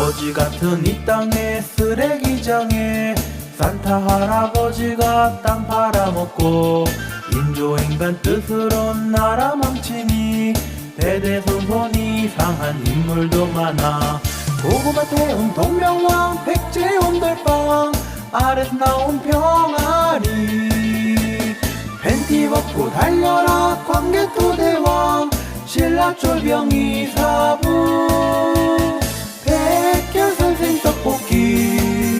거지 같은 이 땅의 쓰레기장에 산타 할아버지가 땅 팔아먹고 인조인간 뜻으로 나라 망치니 대대손손 이상한 인물도 많아. 고구마 태운 동명왕, 백제온 돌빵, 아래서 나온 병아리, 팬티 벗고 달려라 광개토 대왕, 신라쫄병 이사부.